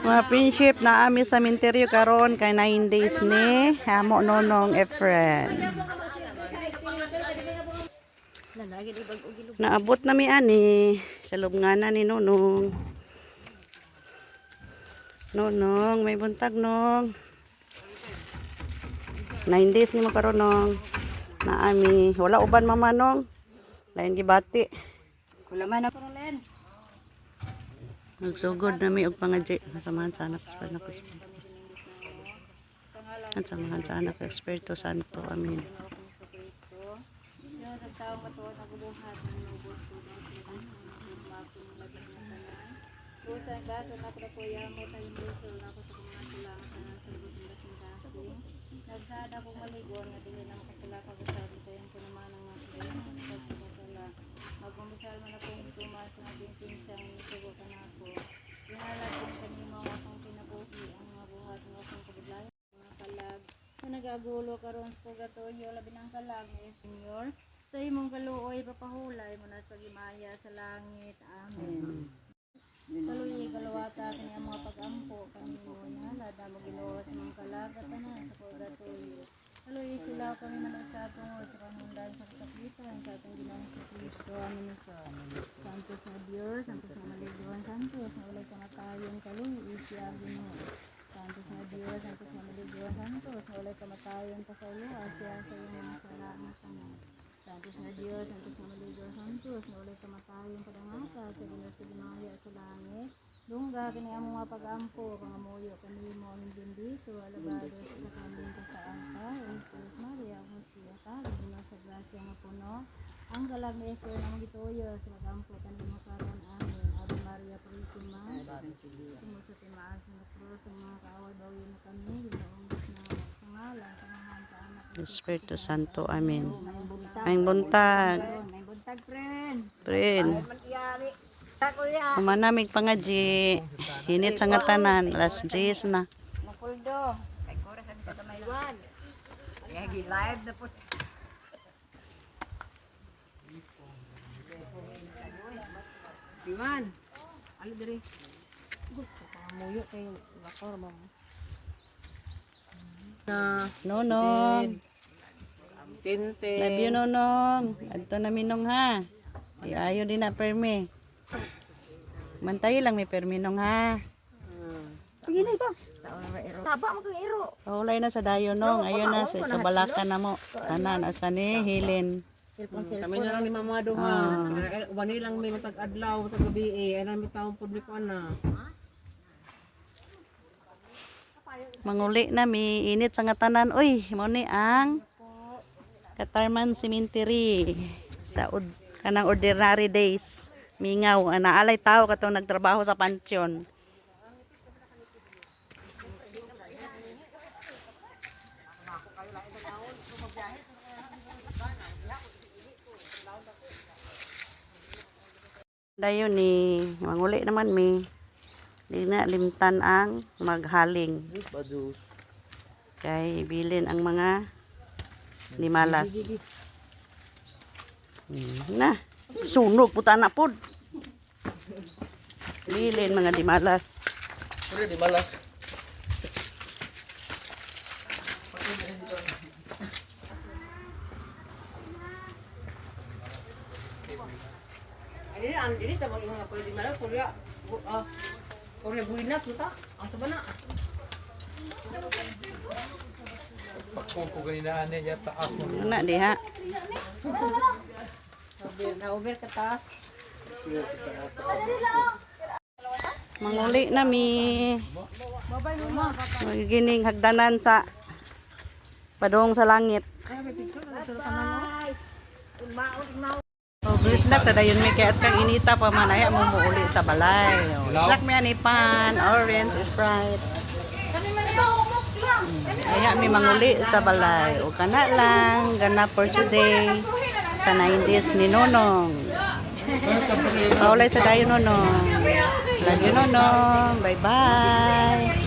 Mga friendship na ami sa minteryo karon kay 9 days ni Hamo Nonong Efren. Naabot na mi ani sa lubnganan ni Nonong. Nonong, may buntag nong. 9 days ni mo karon nong. Na ami, wala uban mama nong. Lain gibati. Wala man ako len. Nagsugod na mi og pangadji samahan sa anak sa anak. Samahan sa anak Espiritu Santo. Amen. Nagsada ko maligon nga dili na makasala ka sa tayon ko naman ang mga magmumisal man akong tumas nga binsang sugo kanako. Inalag ko kanimo akong kinabuhi ang mga buhat ng akong kabudlayan mga kalag. Kung nagagulo karon sa purgatorio labi ng kalag ni Senyor. Sa imong kaluoy papahulay mo na sa gimaya sa langit. Amen. Kaluoy kalawata kini ang mga pag-ampo kanimo na lada mo Ginoo sa mga kalagat na sa purgatorio. Kaluoy sila kami manusad tungod sa panundan sa kasakitan sa atong Ginoong Kristo. Amen. Santos na Dios, santos na maligon, santos na walay kamatayon kaluoy siya Ginoo. Santos na Dios, santos na maligon, santos na walay kamatayon pa sa ulo siya sa iyong sala na tanan. Santos na Dios, santos na maligon, santos na walay kamatayon padangaka sa Ginoo sa ginaya sa langit. Dungga kini among mga pag-ampo pangamuyo kanimo ang bendito alabado sa kambing sa alta Jesus Maria Musia ka Ginoo sa grasya nga puno ang galag ni Esther na magituyo sa pag-ampo kanimo karon amen. Ave Maria Purísima sumo sa timaas ng krus ang mga kaaway bawin na kami Ginoong Diyos na pangalan samahan sa anak Espiritu Santo. Amen. May buntag. may buntag friend Kumanamig pangadji. Hinit sa ngatanan. Alas 10 na. Mapuldo kay kora sa pagkamaywan kaya gi-live na po. Diman ano diri gusto ka muyo kay bakor mo na Nonong. tinte Love you, Nonong. Adto na minong ha. Ayo din na permi. Mantay lang may permi nong ha. pagini ko taba mo kang iro Paulay na sa dayo nong. Ayun na sa kabalakan na mo. Tanan asa ni Helen. Kami na lang ni Mama Duha. Wani lang may matag adlaw sa gabi eh. Ana mi taong publiko ana. Manguli na mi init sa ngatanan. Uy, mo ni ang Katarman Cemetery sa kanang ordinary days. Mingaw, naalay tao katong nagtrabaho sa pansyon. Dayon ni manguli naman mi. Di na limtan ang maghaling. Kay bilin ang mga limalas. Na, sunog puta na pod. Bilin mga dimalas. Pwede di malas. Ini tabang mga pwede di malas Korea. Korea buinas kita. Ang sabana. Pagkuko ganina ane ya taas mo. Na diha. na over ka taas Manguli na mi. Magigining hagdanan sa padong sa langit. Snack sa dayon may kaya kang inita pa man ay mo uli sa balay. Snack mi ani pan, orange, Sprite. Ay mi manguli sa balay. O kana lang ganap for today sa 9 days ni Nonong. Paulay sa dayon Nonong. Love you Nonong. Bye bye.